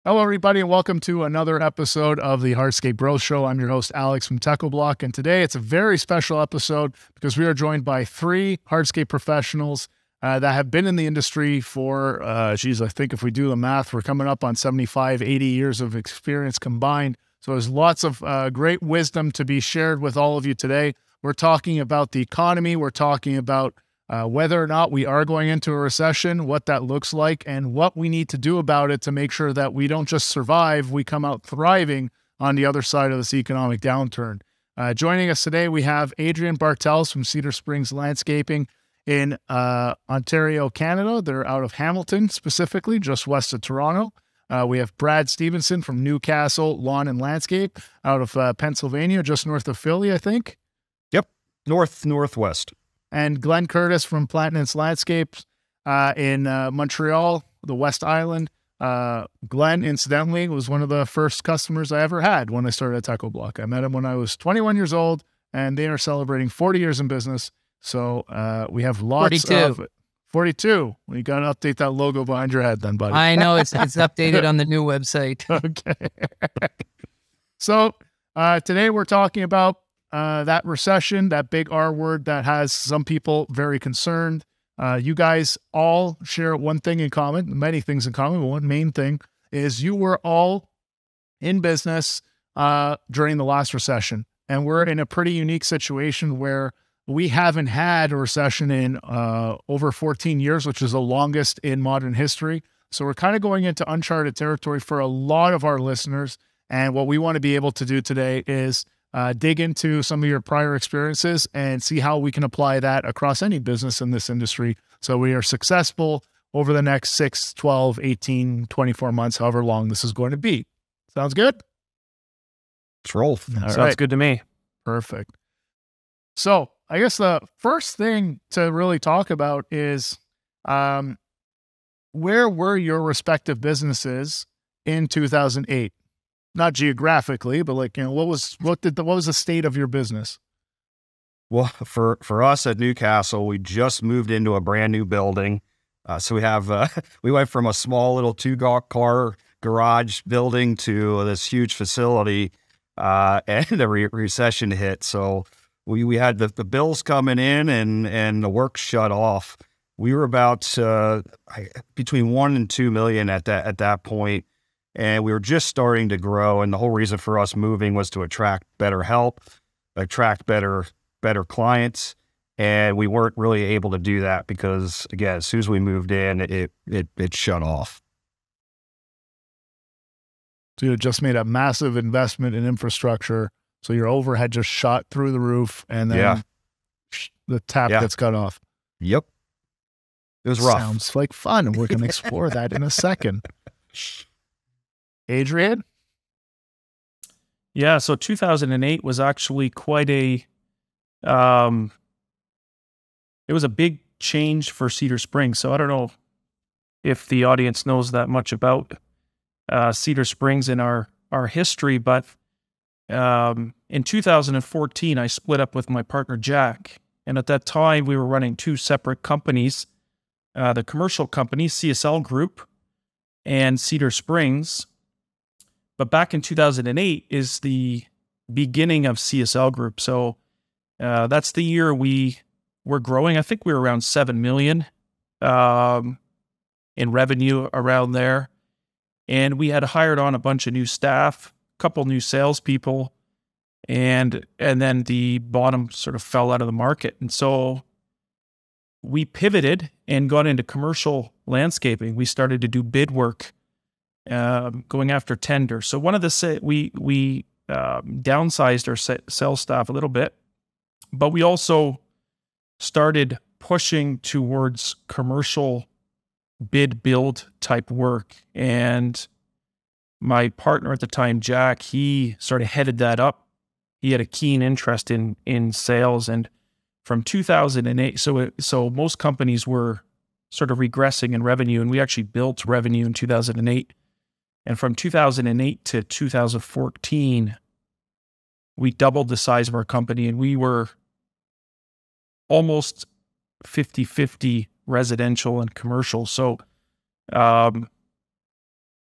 Hello, everybody, and welcome to another episode of the Hardscape Growth Show. I'm your host, Alex from TechnoBlock, and today it's a very special episode because we are joined by three hardscape professionals that have been in the industry for, I think if we do the math, we're coming up on 75, 80 years of experience combined. So there's lots of great wisdom to be shared with all of you today. We're talking about the economy. We're talking about whether or not we are going into a recession, what that looks like, and what we need to do about it to make sure that we don't just survive, we come out thriving on the other side of this economic downturn. Joining us today, we have Adrian Bartels from Cedar Springs Landscaping in Ontario, Canada. They're out of Hamilton, specifically, just west of Toronto. We have Brad Stevenson from Newcastle Lawn and Landscape out of Pennsylvania, just north of Philly, I think. Yep, northwest. And Glenn Curtis from Platinum Landscapes in Montreal, the West Island. Glenn, incidentally, was one of the first customers I ever had when I started at TechnoBlock. I met him when I was 21 years old, and they are celebrating 40 years in business. So we have lots 42. of 42. We got to update that logo behind your head then, buddy. I know it's updated on the new website. Okay. So today we're talking about that recession, that big R word that has some people very concerned. You guys all share one thing in common, many things in common, but one main thing is you were all in business during the last recession. And we're in a pretty unique situation where we haven't had a recession in over 14 years, which is the longest in modern history. So we're kind of going into uncharted territory for a lot of our listeners. And what we want to be able to do today is dig into some of your prior experiences and see how we can apply that across any business in this industry so we are successful over the next 6, 12, 18, 24 months, however long this is going to be. Sounds good? Let's roll. Sounds good to me. Perfect. So I guess the first thing to really talk about is where were your respective businesses in 2008? Not geographically, but like, what was the state of your business? Well, for us at Newcastle, we just moved into a brand new building. So we have, we went from a small little 2-car garage building to this huge facility, and the recession hit. So we had the bills coming in and the work shut off. We were about between 1 and 2 million at that point. And we were just starting to grow, and the whole reason for us moving was to attract better help, attract better clients, and we weren't really able to do that because, again, as soon as we moved in, it shut off. So you just made a massive investment in infrastructure, so your overhead just shot through the roof, and then the tap gets cut off. Yep. It was rough. Sounds like fun, and we're going to explore that in a second. Adrian? Yeah, so 2008 was actually quite it was a big change for Cedar Springs. So I don't know if the audience knows that much about Cedar Springs and our history, but in 2014, I split up with my partner, Jack. And at that time, we were running two separate companies, the commercial company, CSL Group, and Cedar Springs. But back in 2008 is the beginning of CSL Group. So that's the year we were growing. I think we were around 7 million in revenue around there. And we had hired on a bunch of new staff, a couple new salespeople, and then the bottom sort of fell out of the market. And so we pivoted and got into commercial landscaping. We started to do bid work, going after tender. So one of the we downsized our sales staff a little bit, but we also started pushing towards commercial bid build type work. And my partner at the time, Jack, he sort of headed that up. He had a keen interest in sales, and from 2008, so most companies were sort of regressing in revenue, and we actually built revenue in 2008. And from 2008 to 2014, we doubled the size of our company, and we were almost 50-50 residential and commercial. So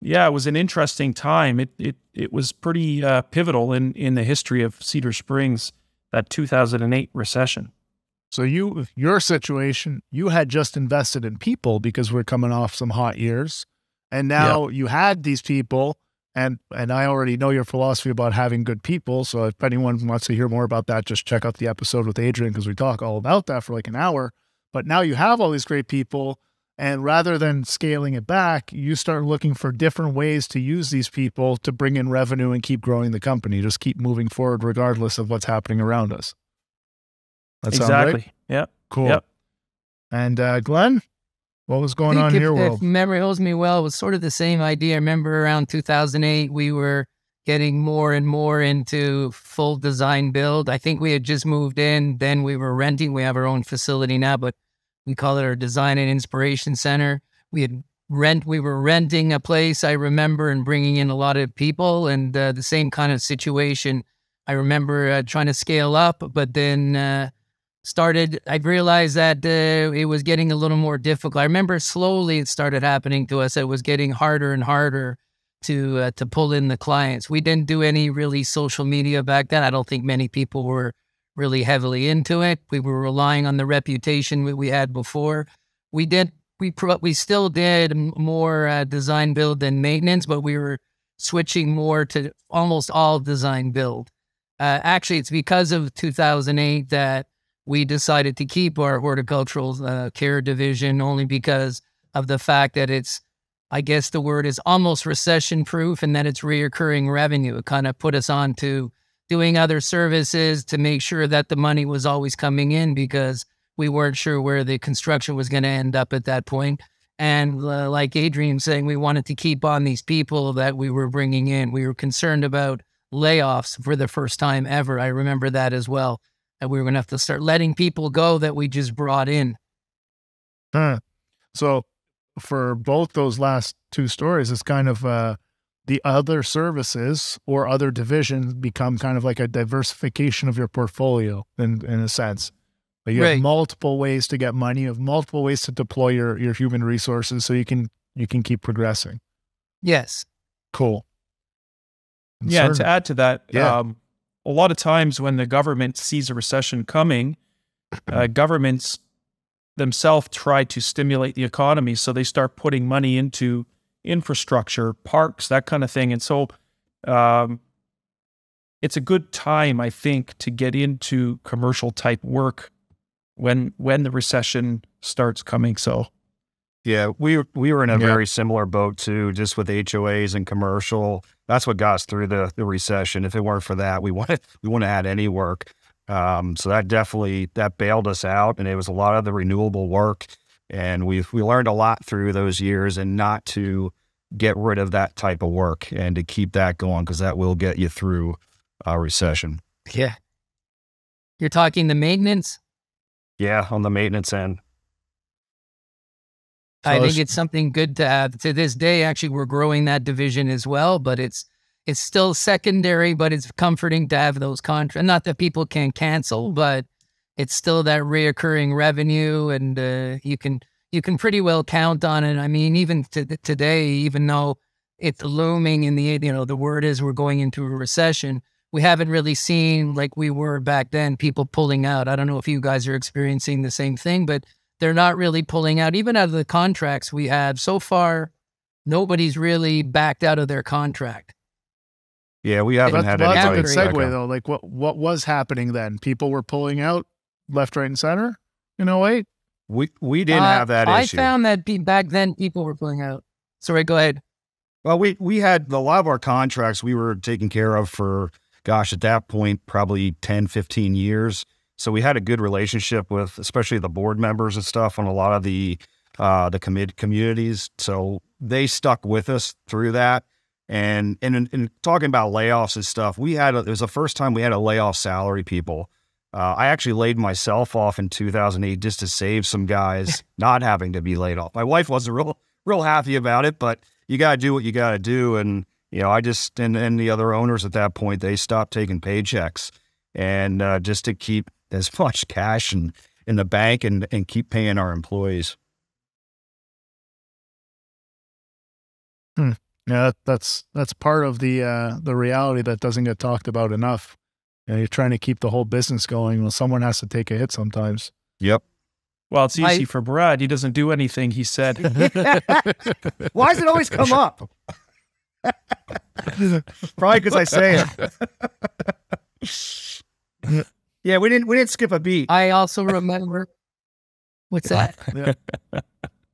Yeah, it was an interesting time. It was pretty pivotal in the history of Cedar Springs, that 2008 recession. So your situation, you had just invested in people because we're coming off some hot years, and now you had these people, and I already know your philosophy about having good people. So if anyone wants to hear more about that, just check out the episode with Adrian, because we talk all about that for like an hour. But now you have all these great people, and rather than scaling it back, you start looking for different ways to use these people to bring in revenue and keep growing the company. Just keep moving forward regardless of what's happening around us. That sound right? Exactly. Yeah. Cool. Yep. And Glenn, what was going on in your world? If memory holds me well, it was sort of the same idea. I remember around 2008, we were getting more and more into full design build. I think we had just moved in. Then we were renting. We have our own facility now, but we call it our Design and Inspiration Center. We were renting a place, I remember, and bringing in a lot of people, and the same kind of situation. I remember trying to scale up, but then I realized that it was getting a little more difficult. I remember slowly it started happening to us. It was getting harder and harder to pull in the clients. We didn't do any really social media back then. I don't think many people were really heavily into it. We were relying on the reputation we had before. We still did more design build than maintenance, but we were switching more to almost all design build. Actually, it's because of 2008 that we decided to keep our horticultural care division, only because of the fact that it's, I guess the word is almost recession proof, and that it's reoccurring revenue. It kind of put us on to doing other services to make sure that the money was always coming in, because we weren't sure where the construction was going to end up at that point. And like Adrian saying, we wanted to keep on these people that we were bringing in. We were concerned about layoffs for the first time ever. I remember that as well. And we were going to have to start letting people go that we just brought in. So for both those last two stories, it's kind of the other services or other divisions become kind of like a diversification of your portfolio in a sense. But you have multiple ways to get money, you have multiple ways to deploy your human resources, so you can keep progressing. Yes. Cool. Yeah, and to add to that, a lot of times when the government sees a recession coming, governments themselves try to stimulate the economy, so they start putting money into infrastructure, parks, that kind of thing. And so it's a good time, I think, to get into commercial type work when the recession starts coming. So yeah, we were in a very similar boat too, just with HOAs and commercial. That's what got us through the recession. If it weren't for that, we wouldn't have had any work. So that bailed us out, and it was a lot of the renewable work. And we learned a lot through those years, and not to get rid of that type of work and to keep that going, because that will get you through a recession. Yeah. You're talking the maintenance? Yeah, on the maintenance end. I think it's something good to have. To this day, actually, we're growing that division as well, but it's still secondary, but it's comforting to have those contracts. Not that people can cancel, but it's still that reoccurring revenue, and you can pretty well count on it. I mean, even today, even though it's looming in the word is we're going into a recession, we haven't really seen, like we were back then, people pulling out. I don't know if you guys are experiencing the same thing, but they're not really pulling out. Even out of the contracts we had so far, nobody's really backed out of their contract. Yeah, we haven't had any. That's a good segue though. Like what was happening then? People were pulling out left, right, and center in 08? We didn't have that issue. I found that back then people were pulling out. Sorry, go ahead. Well, we had a lot of our contracts we were taking care of for, gosh, at that point, probably 10, 15 years. So we had a good relationship with, especially the board members and stuff, on a lot of the communities. So they stuck with us through that. And in talking about layoffs and stuff, it was the first time we had to lay off salary people. I actually laid myself off in 2008 just to save some guys not having to be laid off. My wife wasn't real happy about it, but you got to do what you got to do. And, and the other owners at that point, they stopped taking paychecks, and just to keep as much cash in the bank and keep paying our employees. Yeah, that's part of the reality that doesn't get talked about enough. You know, you're trying to keep the whole business going. Well, someone has to take a hit sometimes. Yep. Well, it's easy for Brad. He doesn't do anything, he said. Why does it always come up? Probably because I say it. Yeah, we didn't skip a beat. I also remember. What's that?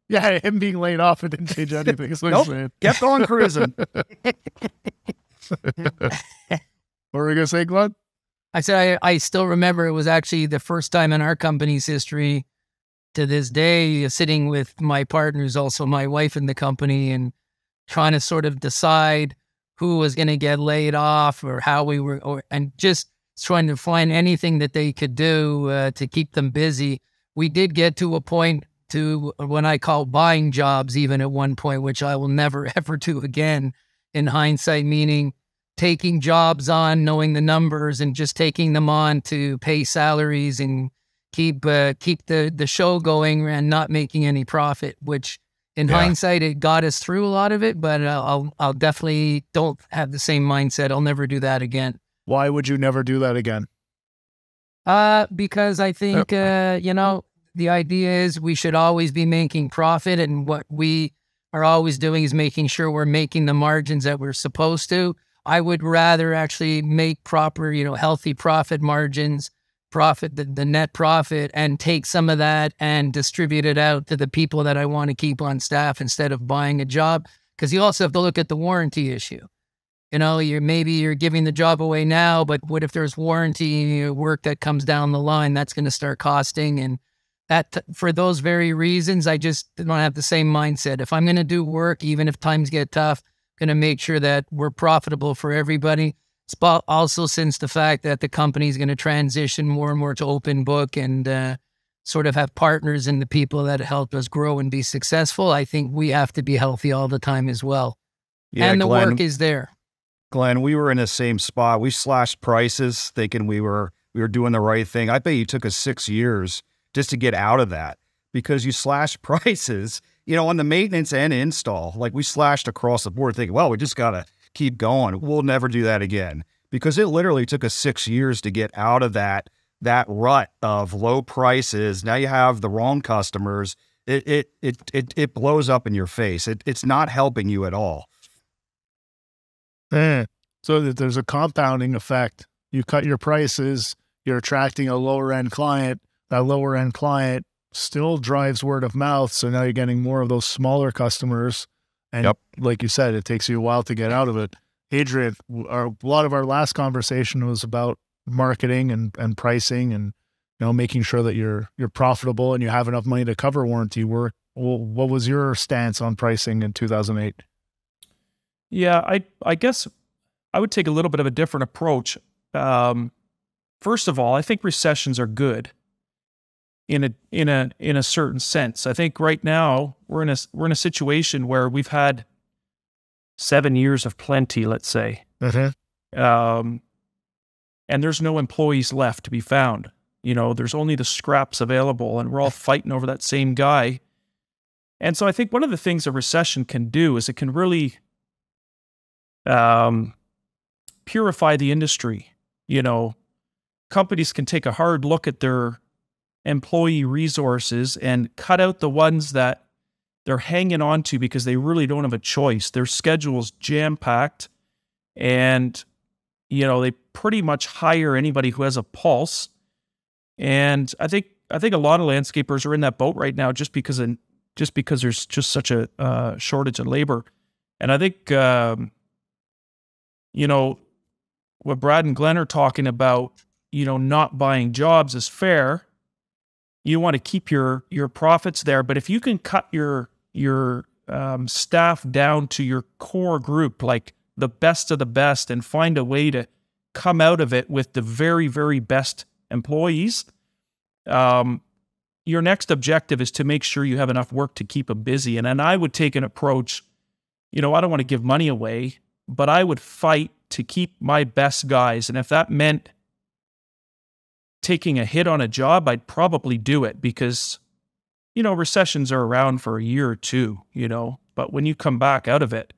Yeah, him being laid off, it didn't change anything. Nope. Kept on cruising. What were we gonna say, Glenn? I said I still remember it was actually the first time in our company's history to this day, sitting with my partner, who's also my wife in the company, and trying to sort of decide who was going to get laid off or how we were, and just trying to find anything that they could do to keep them busy. We did get to a point to when I call buying jobs, even at one point, which I will never ever do again in hindsight, meaning taking jobs on, knowing the numbers and just taking them on to pay salaries and keep the show going and not making any profit, which in hindsight, it got us through a lot of it, but I'll definitely don't have the same mindset. I'll never do that again. Why would you never do that again? Because I think, you know, the idea is we should always be making profit, and what we are always doing is making sure we're making the margins that we're supposed to. I would rather actually make proper, you know, healthy profit margins, the net profit, and take some of that and distribute it out to the people that I want to keep on staff instead of buying a job. Because you also have to look at the warranty issue. You know, maybe you're giving the job away now, but what if there's warranty work that comes down the line? That's going to start costing. And that, for those very reasons, I just don't have the same mindset. If I'm going to do work, even if times get tough, I'm going to make sure that we're profitable for everybody. Also, since the fact that the company is going to transition more and more to open book and sort of have partners in the people that help us grow and be successful, I think we have to be healthy all the time as well. Yeah, and the Glenn, work is there. Glenn, we were in the same spot. We slashed prices thinking we were doing the right thing. I bet you took us 6 years just to get out of that, because you slash prices, you know, on the maintenance and install. Like, we slashed across the board thinking, well, we just got to keep going. We'll never do that again, because it literally took us 6 years to get out of that rut of low prices. Now you have the wrong customers. It blows up in your face. It's not helping you at all. So that there's a compounding effect. You cut your prices, you're attracting a lower end client. That lower end client still drives word of mouth. So now you're getting more of those smaller customers. And like you said, it takes you a while to get out of it. Adrian, a lot of our last conversation was about marketing and pricing, and, you know, making sure that you're profitable and you have enough money to cover warranty work. Well, what was your stance on pricing in 2008? Yeah, I guess I would take a little bit of a different approach. First of all, I think recessions are good in a certain sense. I think right now we're in a situation where we've had 7 years of plenty, let's say, and there's no employees left to be found. You know, there's only the scraps available, and we're all fighting over that same guy. And so I think one of the things a recession can do is it can really purify the industry. You know, companies can take a hard look at their employee resources and cut out the ones that they're hanging on to because they really don't have a choice. Their schedule's jam-packed, and, you know, they pretty much hire anybody who has a pulse. And I think a lot of landscapers are in that boat right now just because there's just such a shortage of labor. And I think you know, what Brad and Glenn are talking about, you know, not buying jobs is fair. You want to keep your profits there, but if you can cut your staff down to your core group, like the best of the best, and find a way to come out of it with the very, very best employees, your next objective is to make sure you have enough work to keep them busy. And then I would take an approach, you know, I don't want to give money away, but I would fight to keep my best guys. And if that meant taking a hit on a job, I'd probably do it, because, you know, recessions are around for a year or two, you know, but when you come back out of it,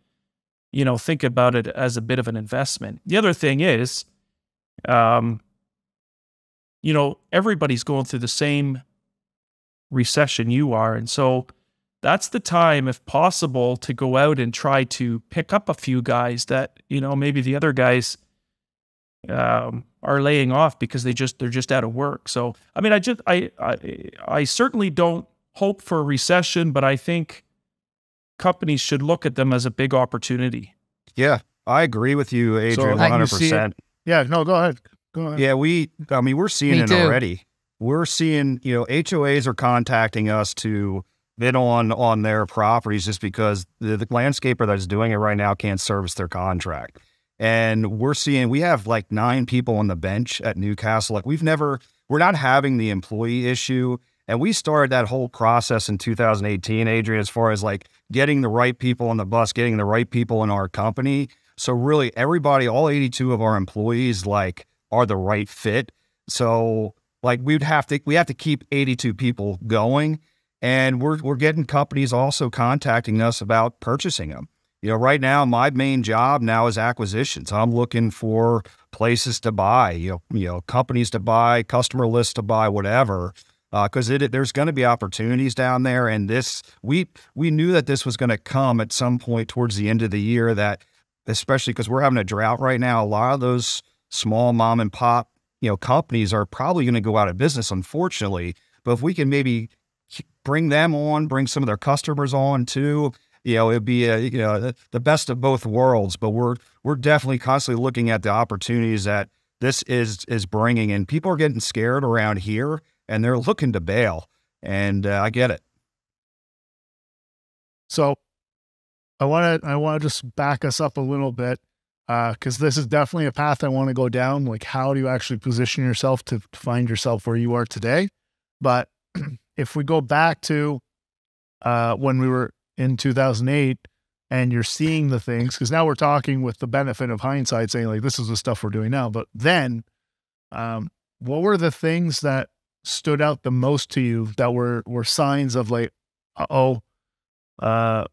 think about it as a bit of an investment. The other thing is, everybody's going through the same recession you are. And so that's the time, if possible, to go out and try to pick up a few guys that, maybe the other guys are laying off because they're just out of work. So, I mean, I certainly don't hope for a recession, but I think companies should look at them as a big opportunity. Yeah, I agree with you, Adrian, 100%. Yeah, no, go ahead. Go ahead. Yeah, we're seeing it already. We're seeing, HOAs are contacting us to bid on their properties just because the landscaper that's doing it right now can't service their contract. And we have like 9 people on the bench at Newcastle. Like we're not having the employee issue. And we started that whole process in 2018, Adrian, as far as like getting the right people on the bus, getting the right people in our company. So really everybody, all 82 of our employees, like, are the right fit. So like we have to keep 82 people going. And we're getting companies also contacting us about purchasing them. Right now, my main job now is acquisitions. I'm looking for places to buy, companies to buy, customer lists to buy, whatever. Because there's going to be opportunities down there, and we knew that this was going to come at some point towards the end of the year. That especially because we're having a drought right now, a lot of those small mom and pop companies are probably going to go out of business, unfortunately. But if we can maybe bring them on, bring some of their customers on too, it'd be the best of both worlds. But we're definitely constantly looking at the opportunities that this is bringing, and people are getting scared around here. And they're looking to bail, and I get it. So I want to just back us up a little bit, because this is definitely a path I want to go down. Like, how do you actually position yourself to find yourself where you are today? But if we go back to when we were in 2008, and you're seeing the things, because now we're talking with the benefit of hindsight, saying like, this is the stuff we're doing now. But then, what were the things that stood out the most to you that were signs of like, I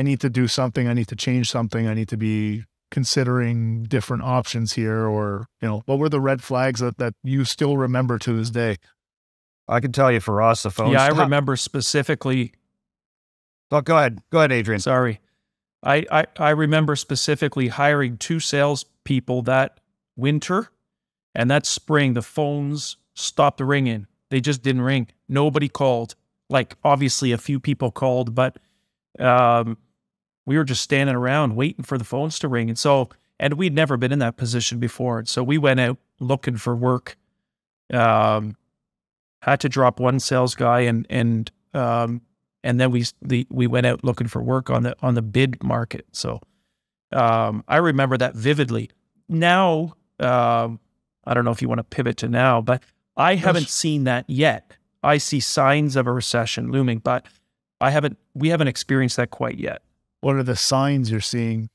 need to do something, I need to change something, I need to be considering different options here? Or, what were the red flags that you still remember to this day? I can tell you for us, the phone. Yeah, I remember specifically. Oh, go ahead, Adrian. Sorry. I remember specifically hiring 2 salespeople that winter, and that spring, the phones stopped ringing. They just didn't ring. Nobody called. Like, obviously a few people called, but we were just standing around waiting for the phones to ring. And we'd never been in that position before. And so we went out looking for work. Had to drop 1 sales guy, and then we went out looking for work on the bid market. So I remember that vividly. Now, I don't know if you want to pivot to now, but I haven't seen that yet. I see signs of a recession looming, but we haven't experienced that quite yet. What are the signs you're seeing?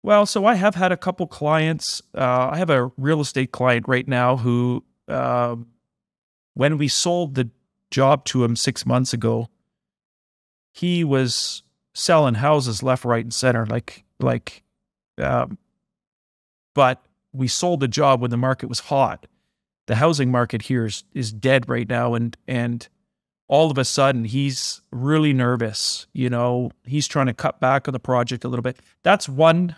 Well, so I have had a couple clients. I have a real estate client right now who, when we sold the job to him 6 months ago, he was selling houses left, right, and center. But we sold the job when the market was hot. The housing market here is dead right now, and all of a sudden he's really nervous. He's trying to cut back on the project a little bit. That's one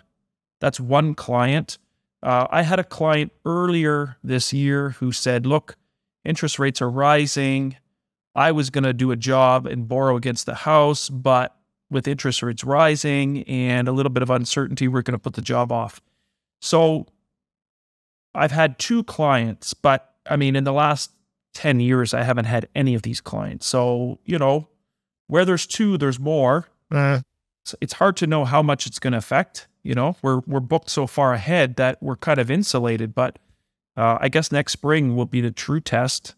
client. I had a client earlier this year who said, look, interest rates are rising. I was going to do a job and borrow against the house, but with interest rates rising and a little bit of uncertainty, we're going to put the job off. So I've had 2 clients, but I mean, in the last 10 years, I haven't had any of these clients. So, where there's 2, there's more. It's hard to know how much it's going to affect. We're booked so far ahead that we're kind of insulated, but I guess next spring will be the true test.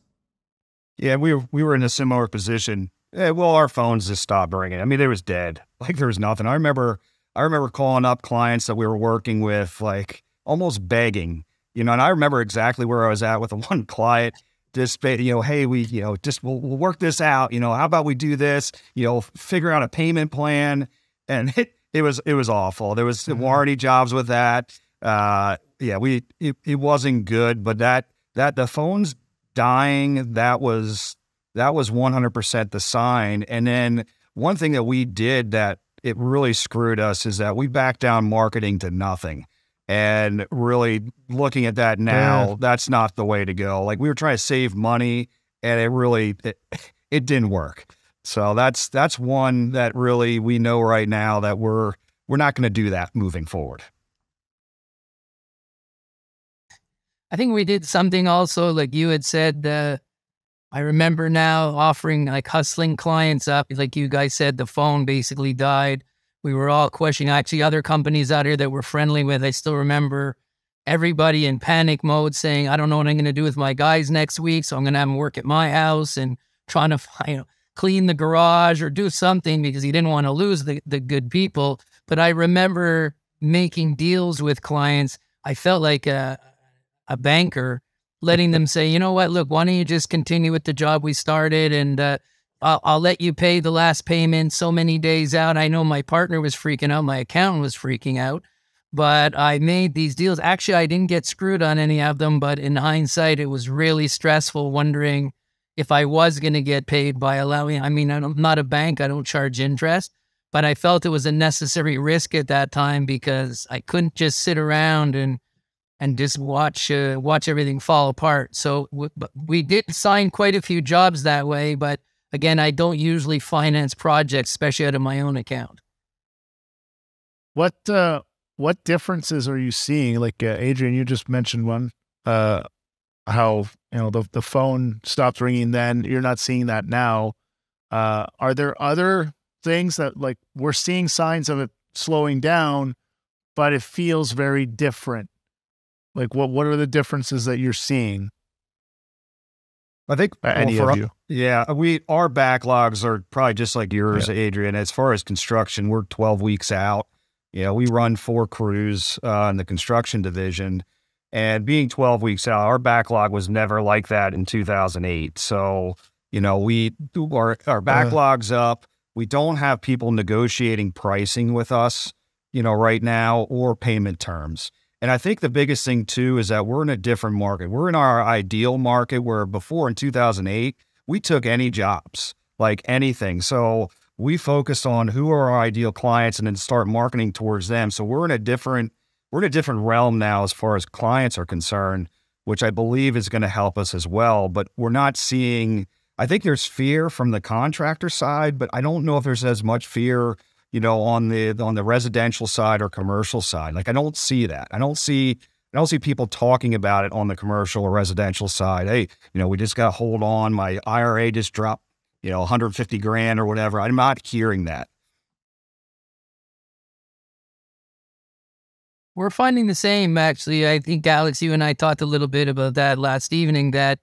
Yeah, we were in a similar position. Well, our phones just stopped ringing. I mean, it was dead. Like, there was nothing. I remember calling up clients that we were working with, like almost begging, and I remember exactly where I was at with the one client. Just, hey, we'll work this out. How about we do this? Figure out a payment plan. And it was awful. There was warranty jobs with that. Yeah, it wasn't good, but that the phone's dying, that was 100% the sign. And then one thing that we did that it really screwed us is that we backed down marketing to nothing. And really looking at that now, that's not the way to go. Like, we were trying to save money, and it didn't work. So that's one that really we know right now that we're not going to do that moving forward. I think we did something also, like you had said, I remember now offering, like, hustling clients up. Like you guys said, the phone basically died. We were all questioning, actually, other companies out here that we're friendly with. I still remember everybody in panic mode saying, I don't know what I'm going to do with my guys next week, so I'm going to have them work at my house, and trying to clean the garage or do something because he didn't want to lose the good people. But I remember making deals with clients. I felt like a banker, letting them say, you know what, look, why don't you just continue with the job we started, and I'll let you pay the last payment so many days out. I know my partner was freaking out. My accountant was freaking out. But I made these deals. Actually, I didn't get screwed on any of them. But in hindsight, it was really stressful, wondering if I was going to get paid by allowing. I mean, I'm not a bank. I don't charge interest. But I felt it was a necessary risk at that time, because I couldn't just sit around and just watch everything fall apart. So we did sign quite a few jobs that way. But again, I don't usually finance projects, especially out of my own account. What differences are you seeing? Like, Adrian, you just mentioned one, how, the phone stopped ringing then. You're not seeing that now. Are there other things that, like, we're seeing signs of it slowing down, but it feels very different? Like, what are the differences that you're seeing? I think Any of you? Yeah, our backlogs are probably just like yours, Adrian. As far as construction, we're 12 weeks out. We run 4 crews in the construction division, and being 12 weeks out, our backlog was never like that in 2008. So, our backlog's up. We don't have people negotiating pricing with us, right now, or payment terms. And I think the biggest thing too is that we're in a different market. We're in our ideal market, where before in 2008, we took any jobs, like anything. So we focused on who are our ideal clients and then start marketing towards them. So we're in a different realm now as far as clients are concerned, which I believe is going to help us as well. But we're not seeing, I think there's fear from the contractor side, but I don't know if there's as much fear, on the residential side or commercial side. Like, I don't see that. I don't see people talking about it on the commercial or residential side. Hey, we just got to hold on. My IRA just dropped, 150 grand or whatever. I'm not hearing that. We're finding the same, actually. I think, Alex, you and I talked a little bit about that last evening, that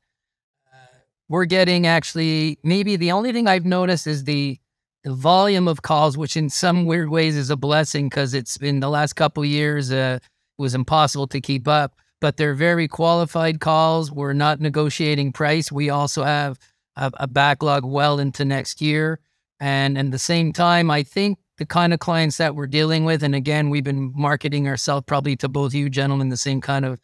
we're getting, actually, maybe the only thing I've noticed is the volume of calls, which in some weird ways is a blessing, because it's been the last couple of years, it was impossible to keep up. But they're very qualified calls. We're not negotiating price. We also have a backlog well into next year. And at the same time, I think the kind of clients that we're dealing with, and again, we've been marketing ourselves probably to both you gentlemen, the same kind of,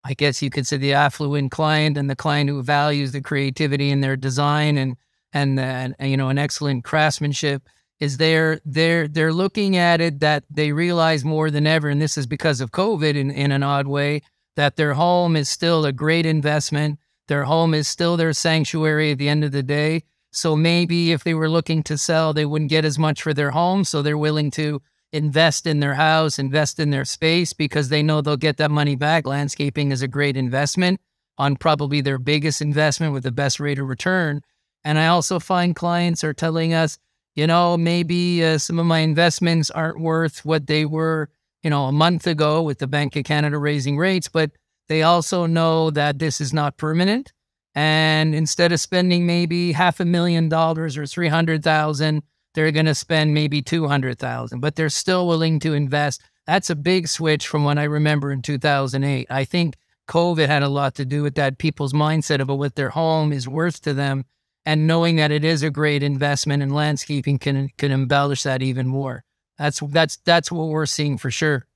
I guess you could say, the affluent client, and the client who values the creativity in their design and an excellent craftsmanship, is they're looking at it that they realize more than ever, and this is because of COVID in an odd way, that their home is still a great investment. Their home is still their sanctuary at the end of the day. So maybe if they were looking to sell, they wouldn't get as much for their home. So they're willing to invest in their house, invest in their space, because they know they'll get that money back. Landscaping is a great investment, on probably their biggest investment with the best rate of return. And I also find clients are telling us, maybe some of my investments aren't worth what they were, a month ago with the Bank of Canada raising rates, but they also know that this is not permanent. And instead of spending maybe $500,000 or $300,000, they're going to spend maybe $200,000, but they're still willing to invest. That's a big switch from what I remember in 2008. I think COVID had a lot to do with that, people's mindset about what their home is worth to them, and knowing that it is a great investment, and landscaping can embellish that even more. That's what we're seeing for sure.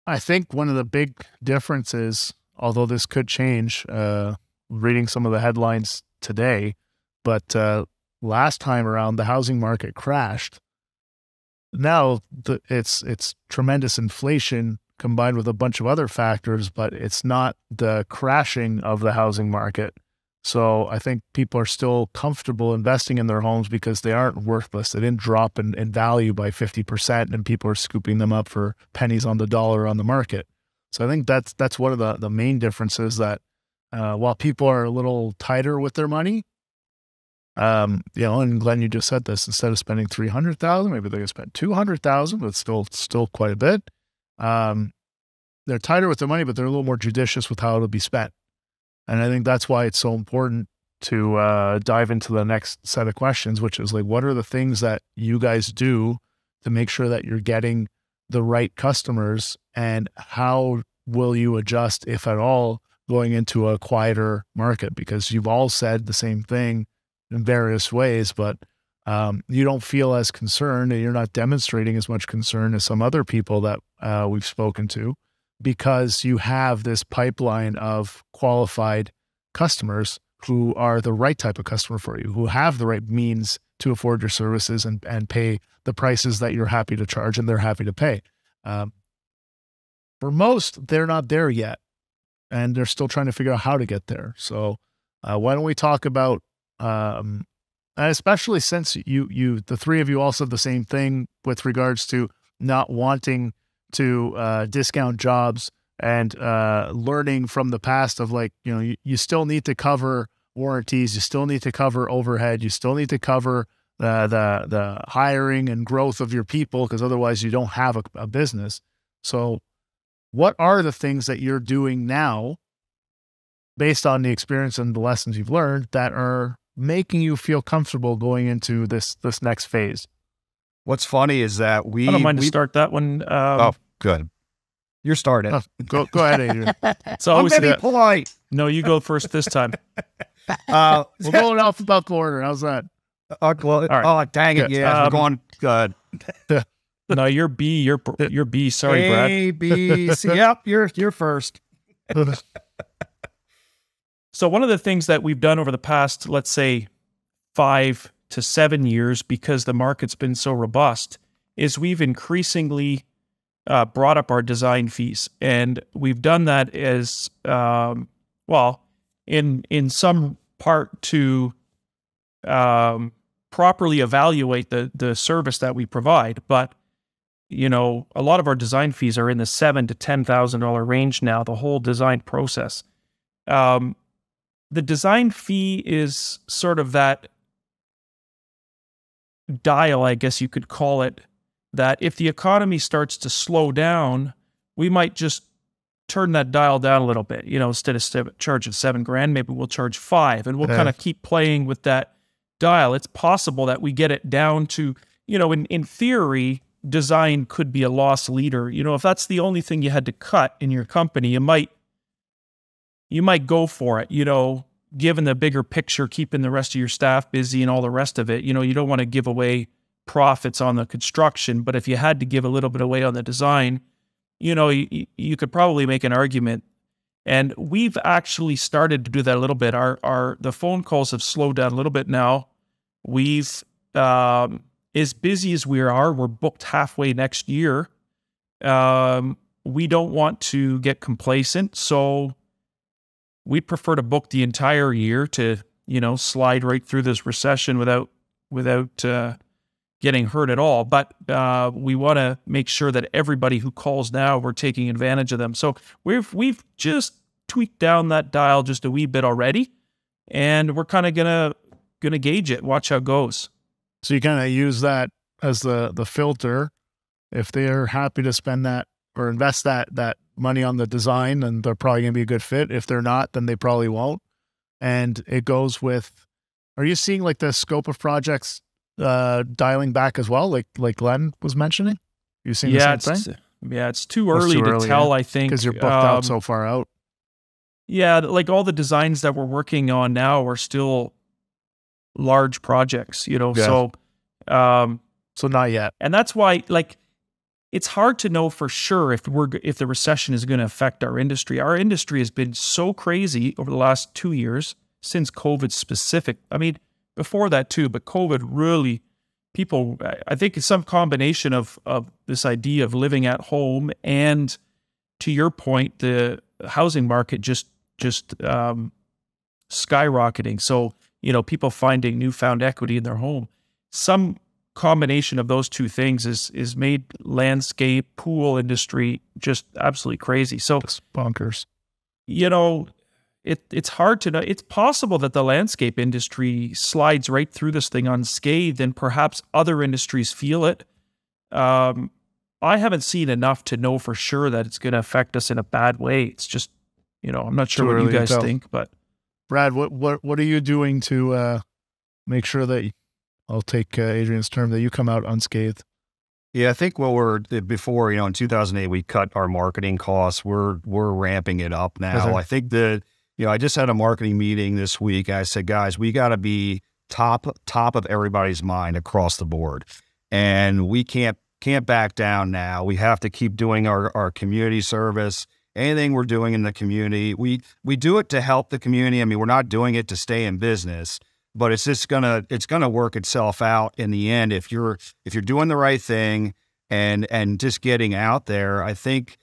I think one of the big differences, although this could change, reading some of the headlines today, but last time around the housing market crashed. Now it's tremendous inflation combined with a bunch of other factors, but it's not the crashing of the housing market. So I think people are still comfortable investing in their homes because they aren't worthless. They didn't drop in value by 50%, and people are scooping them up for pennies on the dollar on the market. So I think that's one of the main differences, that while people are a little tighter with their money, you know, and Glenn, you just said this, instead of spending $300,000, maybe they could spend $200,000, but still quite a bit. They're tighter with their money, but they're a little more judicious with how it'll be spent. And I think that's why it's so important to dive into the next set of questions, which is like, what are the things that you guys do to make sure that you're getting the right customers, and how will you adjust, if at all, going into a quieter market? Because you've all said the same thing in various ways, but you don't feel as concerned, and you're not demonstrating as much concern as some other people that we've spoken to, because you have this pipeline of qualified customers who are the right type of customer for you, who have the right means to afford your services and pay the prices that you're happy to charge and they're happy to pay. For most, they're not there yet, and they're still trying to figure out how to get there. So why don't we talk about, and especially since the three of you all said the same thing with regards to not wanting to discount jobs, and learning from the past of, like, you know, you still need to cover warranties, you still need to cover overhead, you still need to cover the hiring and growth of your people, because otherwise you don't have a business. So what are the things that you're doing now, based on the experience and the lessons you've learned, that are making you feel comfortable going into this next phase? What's funny is that I don't mind to start that one. Oh, good. You're starting. Oh, go ahead, Adrian. It's always I'm gonna be polite. No, you go first this time. We'll go in alphabetical order. How's that? Well, All right. Oh, dang it. Good. Yeah, we're going good. No, you're B. You're B. Sorry, Brad. A, B, C. Yep, you're first. So one of the things that we've done over the past, let's say, 5 to 7 years, because the market's been so robust, is we've increasingly brought up our design fees. And we've done that as, well, in some part to properly evaluate the service that we provide. But, you know, a lot of our design fees are in the $7,000 to $10,000 range now, the whole design process. The design fee is sort of that dial, I guess you could call it, that if the economy starts to slow down, we might just turn that dial down a little bit. You know, instead of charging $7,000, maybe we'll charge $5,000, and we'll kind of keep playing with that dial. It's possible that we get it down to, you know, in theory, design could be a loss leader. You know, if that's the only thing you had to cut in your company, you might go for it, you know, given the bigger picture, keeping the rest of your staff busy and all the rest of it. You know, you don't want to give away profits on the construction, but if you had to give a little bit away on the design, you know, you could probably make an argument. And we've actually started to do that a little bit. The phone calls have slowed down a little bit now. We've, as busy as we're booked halfway next year. We don't want to get complacent, so we prefer to book the entire year to, you know, slide right through this recession without getting hurt at all. But we want to make sure that everybody who calls now, we're taking advantage of them. So we've just tweaked down that dial just a wee bit already, and we're kind of gonna gauge it, watch how it goes. So you kind of use that as the filter. If they're happy to spend that or invest that money on the design, then they're probably going to be a good fit. If they're not, then they probably won't. And it goes with, are you seeing like the scope of projects dialing back as well? Like Glenn was mentioning? You seeing the same thing? Yeah, it's too early to tell, I think. Because you're booked out so far out. Yeah, like all the designs that we're working on now are still large projects, you know, so So not yet. And that's why, like, it's hard to know for sure if the recession is going to affect our industry. Our industry has been so crazy over the last 2 years since COVID specific. I mean, before that too, but COVID really, people, I think it's some combination of this idea of living at home and, to your point, the housing market just skyrocketing. So, people finding newfound equity in their home. Some combination of those two things is made landscape, pool industry just absolutely crazy. So it's bonkers. It's hard to know. It's possible that the landscape industry slides right through this thing unscathed, and perhaps other industries feel it. I haven't seen enough to know for sure that it's going to affect us in a bad way. It's just, I'm not sure what you guys think, but Brad, what are you doing to make sure that I'll take Adrian's term that you come out unscathed? Yeah, I think before, in 2008, we cut our marketing costs. We're ramping it up now. I think that, I just had a marketing meeting this week. I said, guys, we got to be top of everybody's mind across the board. And we can't back down now. We have to keep doing our community service. Anything we're doing in the community, we do it to help the community. I mean, we're not doing it to stay in business, but it's just gonna work itself out in the end if you're doing the right thing and just getting out there. I think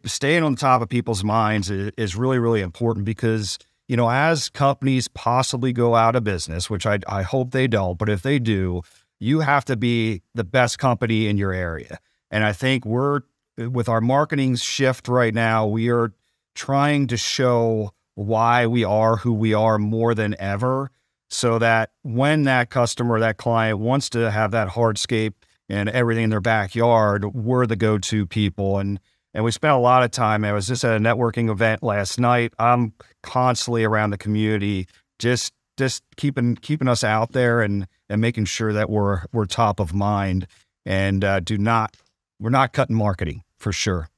staying on top of people's minds is really, really important because, as companies possibly go out of business, which I hope they don't, but if they do, you have to be the best company in your area. And I think with our marketing shift right now, we are trying to show why we are who we are more than ever, so that when that customer, that client wants to have that hardscape and everything in their backyard, we're the go-to people. And we spent a lot of time. I was just at a networking event last night. I'm constantly around the community, just keeping us out there and making sure that we're top of mind, and we're not cutting marketing for sure.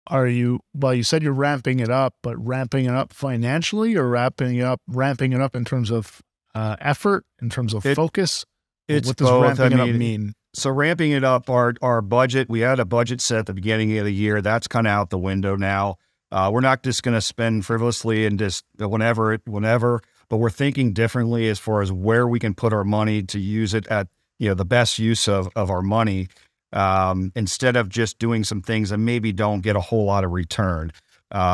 You said you're ramping it up, but ramping it up financially or ramping it up in terms of effort, in terms of focus? What does ramping it up mean? So ramping it up, our budget, we had a budget set at the beginning of the year. That's kind of out the window now. We're not just going to spend frivolously and just whenever, but we're thinking differently as far as where we can put our money to use it at, the best use of our money, instead of just doing some things that maybe don't get a whole lot of return.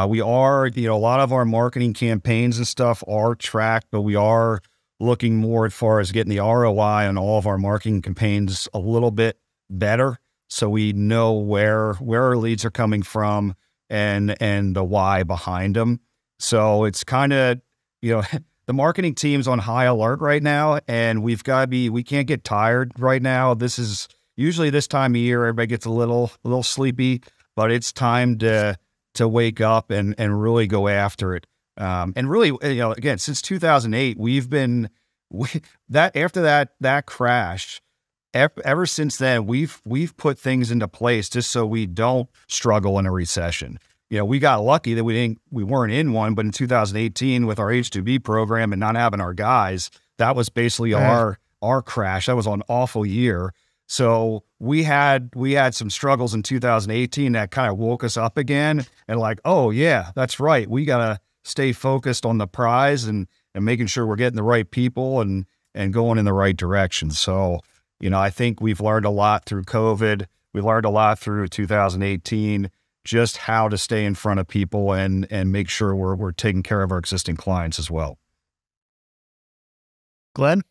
We are, a lot of our marketing campaigns and stuff are tracked, but we are looking more as far as getting the ROI on all of our marketing campaigns a little bit better, so we know where our leads are coming from and the why behind them. So it's kind of, the marketing team's on high alert right now, and we can't get tired right now. This is usually this time of year, everybody gets a little sleepy, but it's time to wake up and really go after it. And really, again, since 2008, after that crash, ever since then, we've put things into place just so we don't struggle in a recession. We got lucky that we weren't in one, but in 2018 with our H2B program and not having our guys, that was basically our crash. That was an awful year. So we had some struggles in 2018 that kind of woke us up again, and like, oh yeah, that's right. We got to stay focused on the prize and making sure we're getting the right people and going in the right direction. So, I think we've learned a lot through COVID. We learned a lot through 2018, just how to stay in front of people and make sure we're taking care of our existing clients as well. Glenn?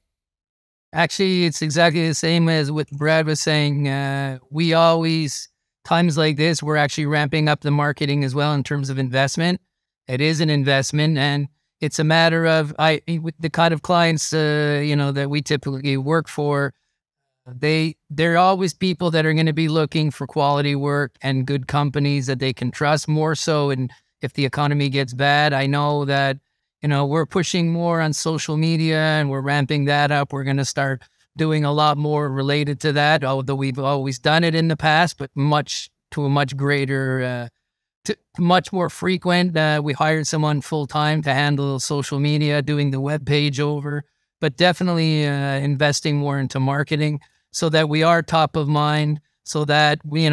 Actually, it's exactly the same as what Brad was saying. We always, times like this, we're actually ramping up the marketing as well in terms of investment. It is an investment, and it's a matter of, with the kind of clients, that we typically work for, they're always people that are going to be looking for quality work and good companies that they can trust more so. And if the economy gets bad, I know that, we're pushing more on social media and we're ramping that up. We're going to start doing a lot more related to that, although we've always done it in the past, but much greater, much more frequent. We hired someone full-time to handle social media, doing the web page over but definitely investing more into marketing so that we are top of mind, so that we,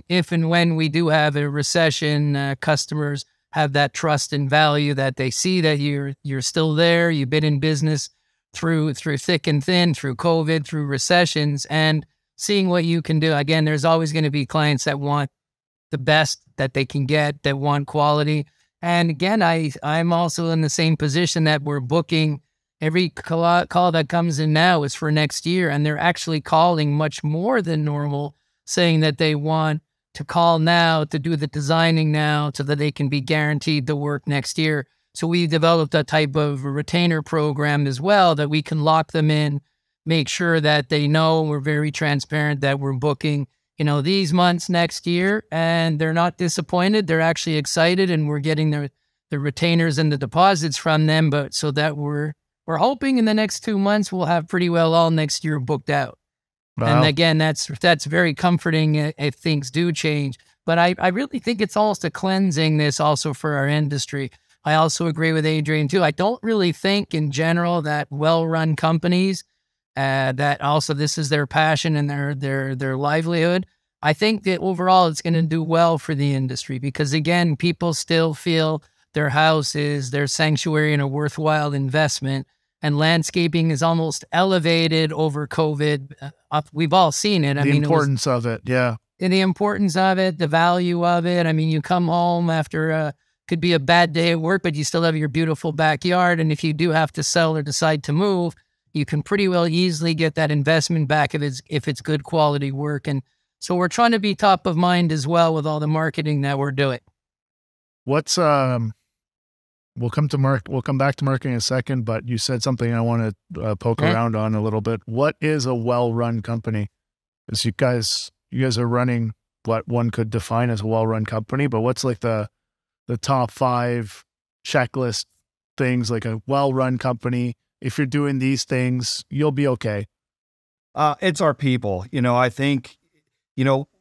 if and when we do have a recession, customers have that trust and value, that they see that you're still there. You've been in business through thick and thin, through COVID, through recessions, and seeing what you can do. Again, there's always going to be clients that want the best that they can get, that want quality. And again, I'm also in the same position that we're booking. Every call that comes in now is for next year, and they're actually calling much more than normal, saying that they want to call now, to do the designing now, so that they can be guaranteed the work next year. So we developed a type of retainer program as well, that we can lock them in, make sure that they know we're very transparent, that we're booking, these months next year, and they're not disappointed. They're actually excited, and we're getting the retainers and the deposits from them. But so that we're hoping in the next 2 months we'll have pretty well all next year booked out. Wow. And again, that's very comforting if things do change. But I really think it's almost a cleansing, this also for our industry. I also agree with Adrian too. I don't really think in general that well-run companies, that also this is their passion and their livelihood. I think that overall it's going to do well for the industry, because again, people still feel their house is their sanctuary and a worthwhile investment. And landscaping is almost elevated over COVID. We've all seen it. The importance of it, yeah. And the importance of it, the value of it. I mean, you come home after could be a bad day at work, but you still have your beautiful backyard. And if you do have to sell or decide to move, you can pretty well easily get that investment back if it's good quality work. And so we're trying to be top of mind as well with all the marketing that we're doing. What's we'll come back to marketing in a second, but you said something I want to poke around on a little bit. What is a well-run company? Because you guys are running what one could define as a well-run company, but what's like the top 5 checklist things, like a well-run company? If you're doing these things, you'll be okay. It's our people. I think,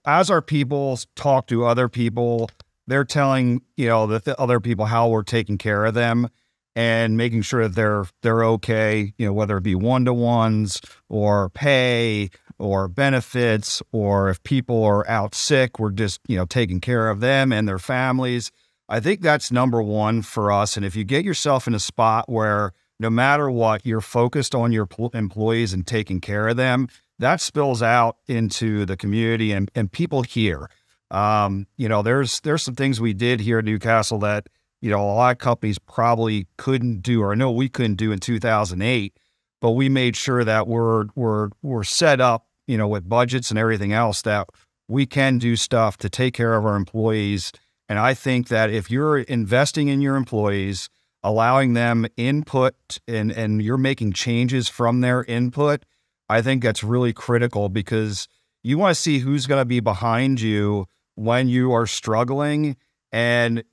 as our people talk to other people, they're telling, the other people how we're taking care of them and making sure that they're okay, whether it be one-to-ones or pay or benefits, or if people are out sick, we're just, taking care of them and their families. I think that's number one for us. And if you get yourself in a spot where no matter what, you're focused on your employees and taking care of them, that spills out into the community and people here. There's some things we did here in Newcastle that, a lot of companies probably couldn't do, or I know we couldn't do in 2008, but we made sure that we're set up, with budgets and everything else, that we can do stuff to take care of our employees. And I think that if you're investing in your employees, allowing them input and you're making changes from their input, I think that's really critical, because you want to see who's going to be behind you when you are struggling. And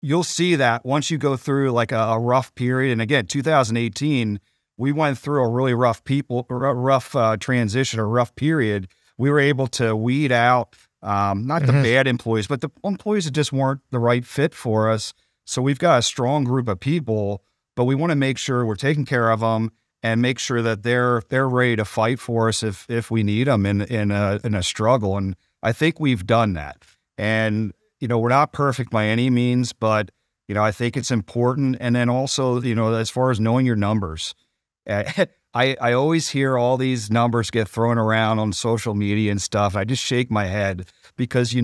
you'll see that once you go through like a rough period. And again, 2018, we went through a really rough transition, or rough period. We were able to weed out not the bad employees, but the employees that just weren't the right fit for us. So we've got a strong group of people, but we want to make sure we're taking care of them and make sure that they're ready to fight for us if we need them in a struggle. And I think we've done that. And we're not perfect by any means, but I think it's important. And then also, as far as knowing your numbers, I always hear all these numbers get thrown around on social media and stuff. I just shake my head, because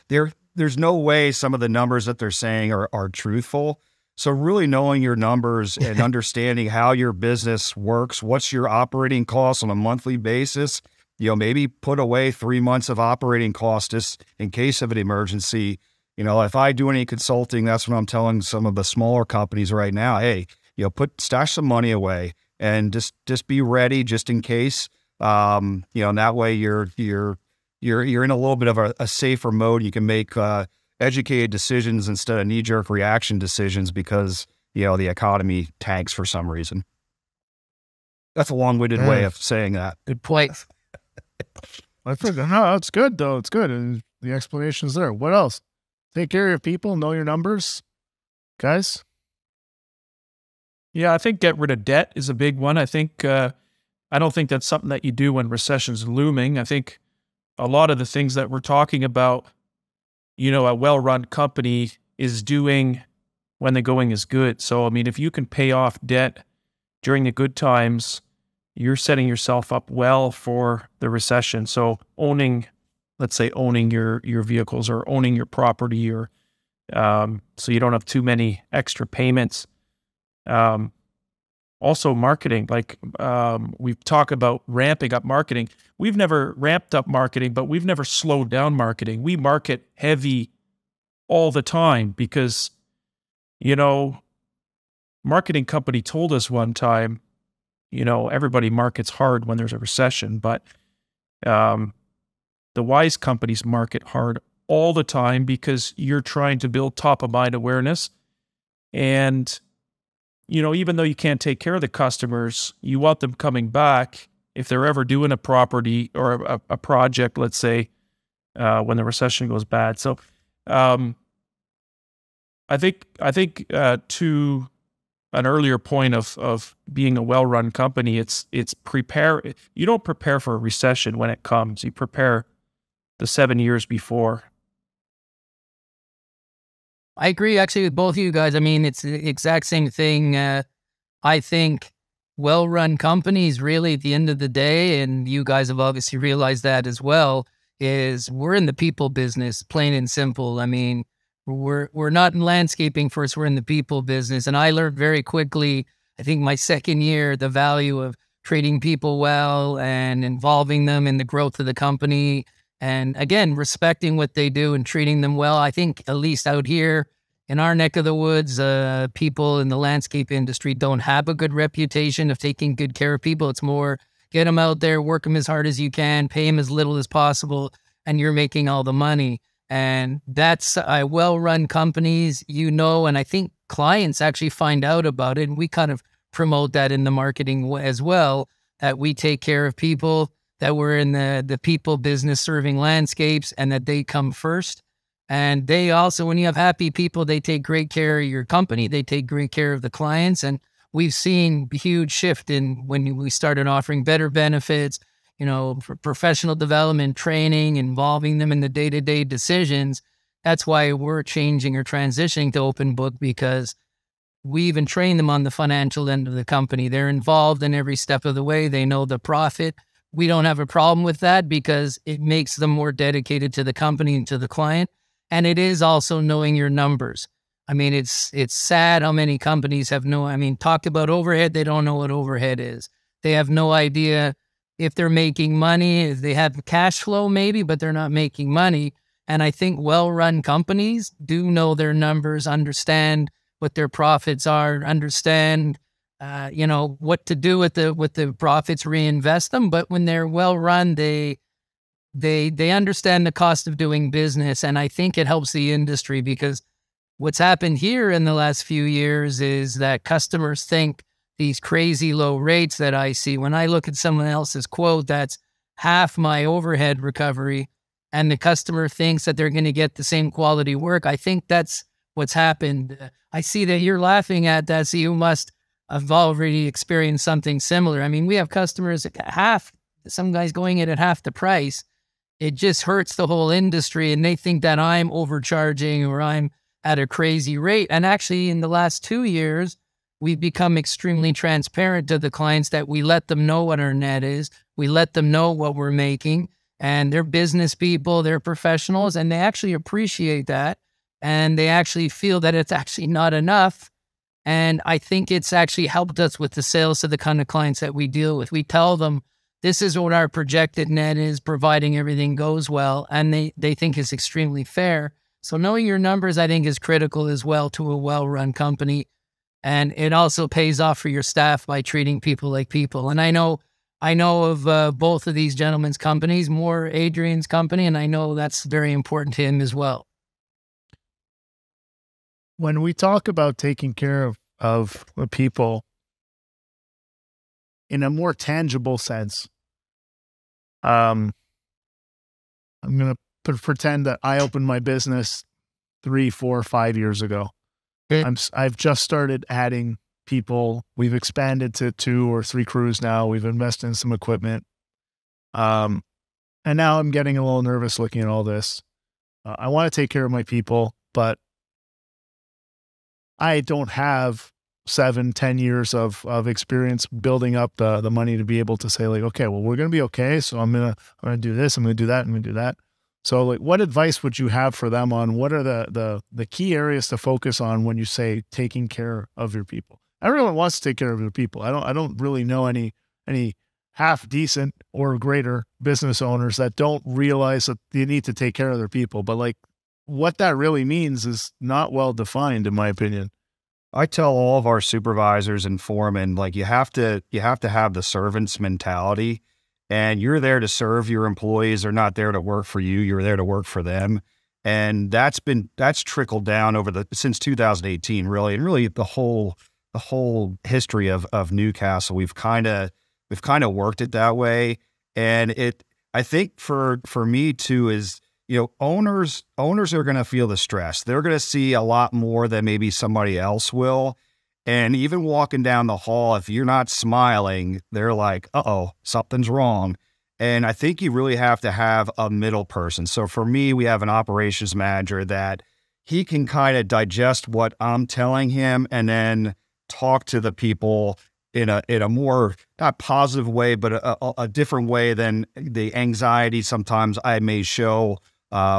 there's no way some of the numbers that they're saying are truthful. So really knowing your numbers and understanding how your business works, what's your operating costs on a monthly basis, maybe put away 3 months of operating costs just in case of an emergency. If I do any consulting, that's what I'm telling some of the smaller companies right now. Hey, stash some money away and just be ready just in case. And that way you're in a little bit of a safer mode. You can make educated decisions instead of knee-jerk reaction decisions because, the economy tanks for some reason. That's a long-winded way of saying that. Good point. I forgot. No, it's good though. It's good. And the explanation's there. What else? Take care of your people, know your numbers. Guys? Yeah, I think get rid of debt is a big one. I think I don't think that's something that you do when recession's looming. I think a lot of the things that we're talking about, a well-run company is doing when the going is good. So, I mean, if you can pay off debt during the good times, you're setting yourself up well for the recession. So let's say owning your vehicles or owning your property, or so you don't have too many extra payments. Also marketing, like we've talked about ramping up marketing. We've never ramped up marketing, but we've never slowed down marketing. We market heavy all the time because, marketing company told us one time, everybody markets hard when there's a recession, but the wise companies market hard all the time because you're trying to build top of mind awareness. And even though you can't take care of the customers, you want them coming back if they're ever doing a property or a project, let's say, when the recession goes bad. So I think to an earlier point of being a well-run company, it's prepare. You don't prepare for a recession when it comes. You prepare the 7 years before. I agree actually with both of you guys. I mean, it's the exact same thing. I think well-run companies really at the end of the day, and you guys have obviously realized that as well, is we're in the people business, plain and simple. I mean, we're not in landscaping first, we're in the people business. And I learned very quickly, I think my second year, the value of treating people well and involving them in the growth of the company. And again, respecting what they do and treating them well. I think at least out here in our neck of the woods, people in the landscape industry don't have a good reputation of taking good care of people. It's more get them out there, work them as hard as you can, pay them as little as possible, and you're making all the money. And that's well-run companies, and I think clients actually find out about it. And we kind of promote that in the marketing as well, that we take care of people, that we're in the people business serving landscapes, and that they come first. And they also, when you have happy people, they take great care of your company. They take great care of the clients. And we've seen a huge shift in when we started offering better benefits, for professional development, training, involving them in the day-to-day decisions. That's why we're changing or transitioning to open book, because we even train them on the financial end of the company. They're involved in every step of the way. They know the profit. We don't have a problem with that because it makes them more dedicated to the company and to the client. And it is also knowing your numbers. I mean, it's sad how many companies talked about overhead. They don't know what overhead is. They have no idea if they're making money, if they have cash flow maybe, but they're not making money. And I think well-run companies do know their numbers, understand what their profits are, understand what to do with the profits, reinvest them. But when they're well run, they understand the cost of doing business. And I think it helps the industry, because what's happened here in the last few years is that customers think these crazy low rates that I see. When I look at someone else's quote, that's half my overhead recovery, and the customer thinks that they're going to get the same quality work. I think that's what's happened. I see that you're laughing at that, so you must have already experienced something similar. I mean, we have customers at some guys going in at half the price. It just hurts the whole industry, and they think that I'm overcharging or I'm at a crazy rate. And actually, in the last 2 years, we've become extremely transparent to the clients, that we let them know what our net is. We let them know what we're making, and they're business people, they're professionals, and they actually appreciate that. And they actually feel that it's actually not enough. And I think it's actually helped us with the sales to the kind of clients that we deal with. We tell them, this is what our projected net is, providing everything goes well. And they think it's extremely fair. So knowing your numbers, I think, is critical as well to a well-run company. And it also pays off for your staff by treating people like people. And I know of both of these gentlemen's companies, more Adrian's company, and I know that's very important to him as well. When we talk about taking care of the people in a more tangible sense, I'm going to pretend that I opened my business 3, 4, 5 years ago. Okay. I've just started adding people. We've expanded to 2 or 3 crews now. We've invested in some equipment. And now I'm getting a little nervous looking at all this. I want to take care of my people, but I don't have 7-10 years of experience building up the money to be able to say like, okay, well, we're going to be okay. So I'm going to do this. I'm going to do that. I'm going to do that. So like, what advice would you have for them on what are the key areas to focus on when you say taking care of your people? Everyone wants to take care of their people. I don't really know any half decent or greater business owners that don't realize that you need to take care of their people. But like what that really means is not well defined, in my opinion. I tell all of our supervisors and foremen, like you have to have the servant's mentality, and you're there to serve your employees. They're not there to work for you. You're there to work for them. And that's trickled down since 2018, really. And really the whole history of Newcastle, we've kind of worked it that way. And I think for me too is, owners are going to feel the stress. They're going to see a lot more than maybe somebody else will. And even walking down the hall, if you're not smiling, they're like, uh-oh, something's wrong. And I think you really have to have a middle person. So for me, we have an operations manager that he can kind of digest what I'm telling him and then talk to the people in a more, not positive way, but a different way than the anxiety sometimes I may show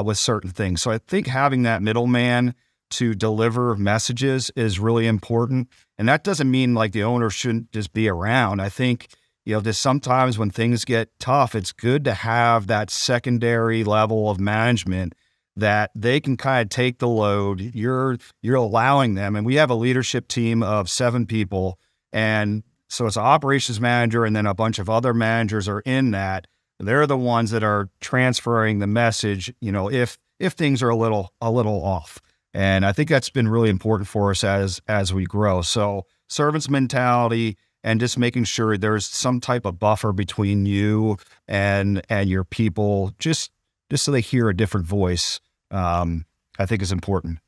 with certain things. So I think having that middleman to deliver messages is really important. And that doesn't mean like the owner shouldn't just be around. I think, just sometimes when things get tough, it's good to have that secondary level of management that they can kind of take the load. You're allowing them. And we have a leadership team of 7 people. And so it's an operations manager and then a bunch of other managers are in that. They're the ones that are transferring the message, if things are a little off. And I think that's been really important for us as we grow. So servant's mentality and just making sure there's some type of buffer between you and your people, just so they hear a different voice, I think is important.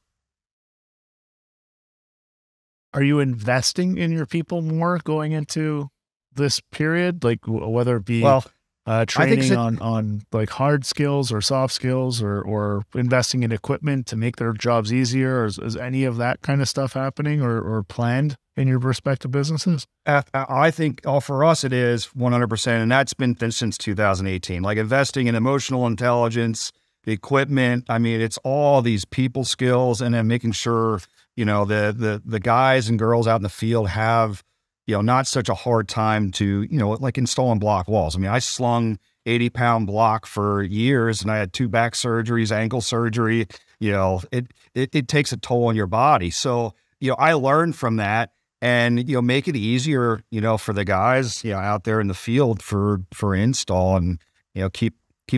Are you investing in your people more going into this period? Like whether it be training on like hard skills or soft skills or investing in equipment to make their jobs easier? Is any of that kind of stuff happening or planned in your respective businesses? I think for us, it is 100%. And that's been since 2018, like investing in emotional intelligence, the equipment. I mean, it's all these people skills and then making sure, the guys and girls out in the field have, not such a hard time to, like installing block walls. I mean, I slung 80-pound block for years and I had 2 back surgeries, ankle surgery. It takes a toll on your body. So, I learned from that and, make it easier, for the guys, out there in the field for install and, keep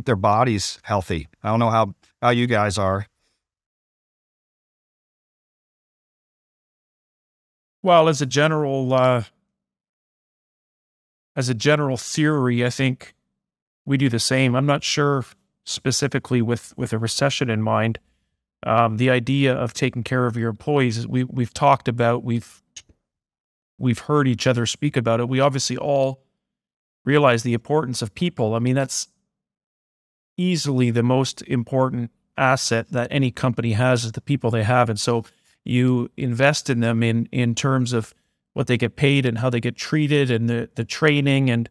their bodies healthy. I don't know how you guys are. Well, as a general theory, I think we do the same. I'm not sure specifically with a recession in mind. The idea of taking care of your employees, we've talked about, we've heard each other speak about it. We obviously all realize the importance of people. I mean, that's easily the most important asset that any company has is the people they have. And so you invest in them in terms of what they get paid and how they get treated and the training and,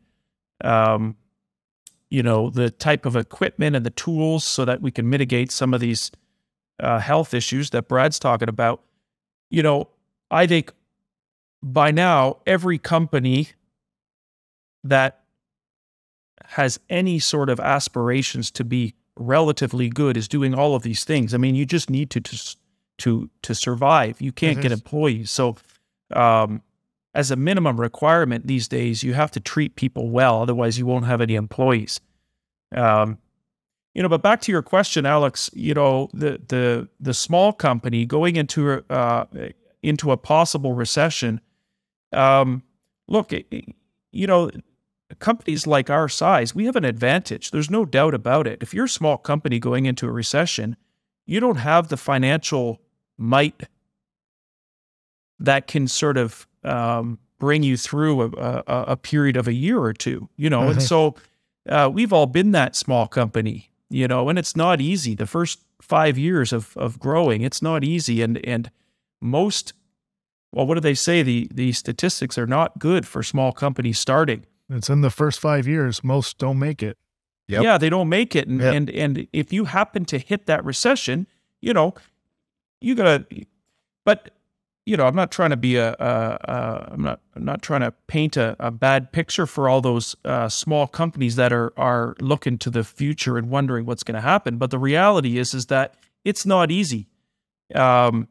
the type of equipment and the tools so that we can mitigate some of these health issues that Brad's talking about. I think by now, every company that has any sort of aspirations to be relatively good is doing all of these things. I mean, you just need to survive. You can't get employees. So as a minimum requirement these days, you have to treat people well. Otherwise, you won't have any employees. But back to your question, Alex, the small company going into a possible recession, look, companies like our size, we have an advantage. There's no doubt about it. If you're a small company going into a recession, you don't have the financial might that can sort of bring you through a period of a year or two, you know. And so we've all been that small company, you know, and it's not easy. The first 5 years of growing, it's not easy. And most, well, what do they say? The statistics are not good for small companies starting. It's in the first 5 years. Most don't make it. Yep. Yeah, they don't make it. And if you happen to hit that recession, you know, you gotta, but you know, I'm not trying to be I'm not trying to paint a bad picture for all those small companies that are looking to the future and wondering what's going to happen. But the reality is that it's not easy. And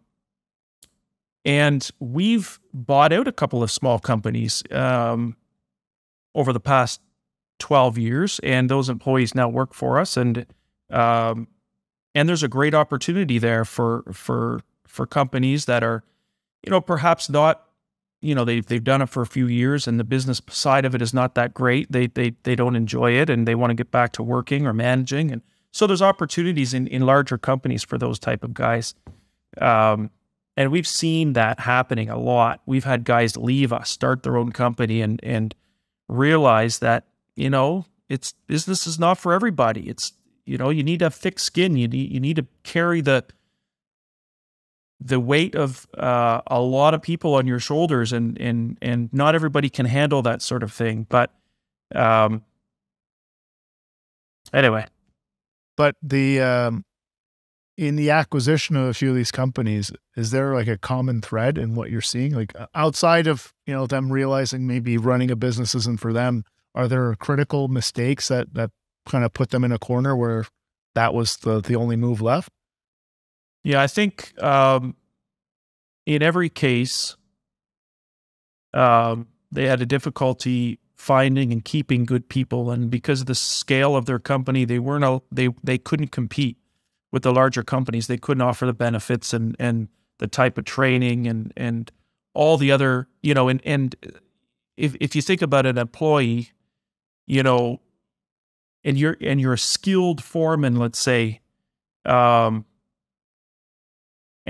we've bought out a couple of small companies over the past 12 years, and those employees now work for us. And there's a great opportunity there for companies that are, you know, perhaps not, you know, they've done it for a few years and the business side of it is not that great. They don't enjoy it and they want to get back to working or managing. And so there's opportunities in larger companies for those type of guys. And we've seen that happening a lot. We've had guys leave us, start their own company and realize that, you know, business is not for everybody. It's, you know, you need to have thick skin. You need to carry the weight of a lot of people on your shoulders, and not everybody can handle that sort of thing. But anyway. But in the acquisition of a few of these companies, is there like a common thread in what you're seeing? Like outside of, you know, them realizing maybe running a business isn't for them, are there critical mistakes that kind of put them in a corner where that was the only move left? Yeah, I think in every case, they had a difficulty finding and keeping good people, and because of the scale of their company, they couldn't compete with the larger companies. They couldn't offer the benefits and the type of training and all the other, you know, and if you think about an employee, you know, and you're a skilled foreman, let's say, and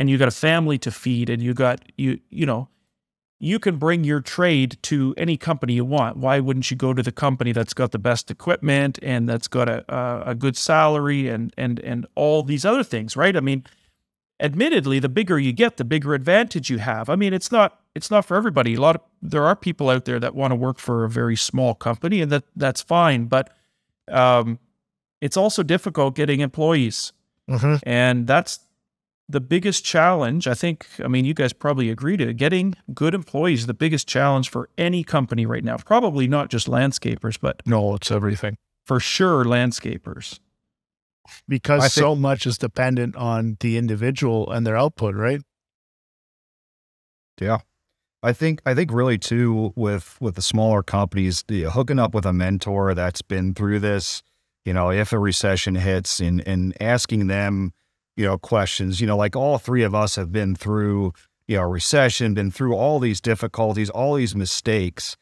you got a family to feed, and you know, you can bring your trade to any company you want. Why wouldn't you go to the company that's got the best equipment and that's got a good salary and all these other things, right? I mean, admittedly, the bigger you get, the bigger advantage you have. I mean, it's not for everybody. There are people out there that want to work for a very small company, and that's fine. But it's also difficult getting employees, and that's the biggest challenge. I think, I mean, you guys probably agree to getting good employees is the biggest challenge for any company right now. Probably not just landscapers, but no, it's everything. For sure, landscapers. Because so much is dependent on the individual and their output, right? Yeah. I think really too with the smaller companies, hooking up with a mentor that's been through this, you know, if a recession hits, and asking them, you know, questions, you know, like all three of us have been through, you know, a recession, been through all these difficulties, all these mistakes.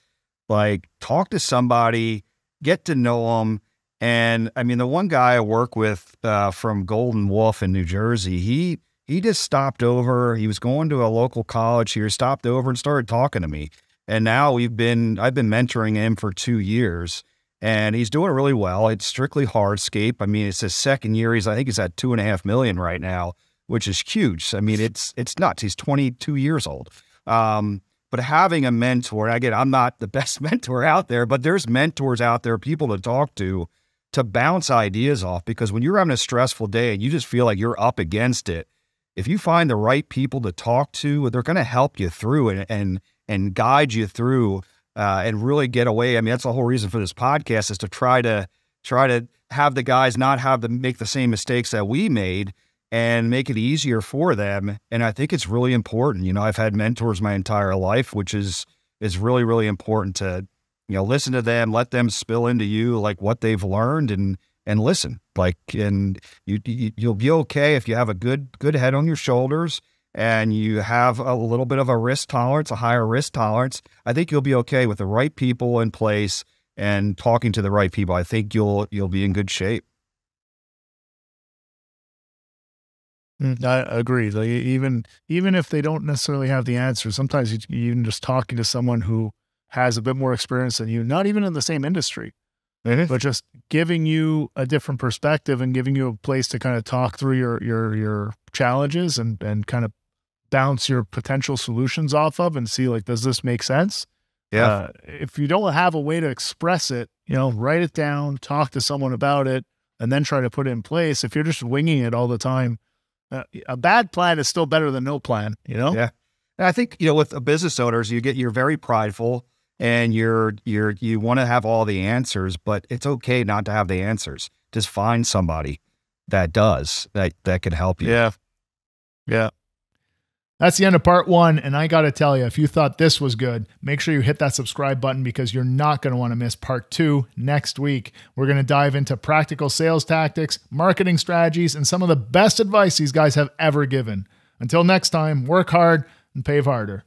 Like, talk to somebody, get to know them. And I mean, the one guy I work with from Golden Wolf in New Jersey, he just stopped over. He was going to a local college here, stopped over and started talking to me. And now I've been mentoring him for 2 years. And he's doing really well. It's strictly hardscape. I mean, it's his second year. I think he's at $2.5 million right now, which is huge. I mean, it's nuts. He's 22 years old. But having a mentor, again, I'm not the best mentor out there, but there's mentors out there, people to talk to bounce ideas off. Because when you're having a stressful day and you just feel like you're up against it, if you find the right people to talk to, they're going to help you through and guide you through. And really get away. I mean, that's the whole reason for this podcast, is to try to have the guys not have to make the same mistakes that we made and make it easier for them. And I think it's really important. You know, I've had mentors my entire life, which is really, really important to, you know, listen to them, let them spill into you like what they've learned, and listen. Like, and you'll be okay if you have a good head on your shoulders, and you have a little bit of a risk tolerance, a higher risk tolerance. I think you'll be okay with the right people in place and talking to the right people. I think you'll be in good shape. I agree. Like even if they don't necessarily have the answer, sometimes you even just talking to someone who has a bit more experience than you, not even in the same industry, but just giving you a different perspective and giving you a place to kind of talk through your challenges and kind of bounce your potential solutions off of and see, like, does this make sense? Yeah. If you don't have a way to express it, write it down, talk to someone about it, and then try to put it in place. If you're just winging it all the time, a bad plan is still better than no plan, Yeah. And I think, with business owners, you're very prideful and you want to have all the answers, but it's okay not to have the answers. Just find somebody that does, that could help you. Yeah. Yeah. That's the end of part 1. And I got to tell you, if you thought this was good, make sure you hit that subscribe button, because you're not going to want to miss part 2 next week. We're going to dive into practical sales tactics, marketing strategies, and some of the best advice these guys have ever given. Until next time, work hard and pave harder.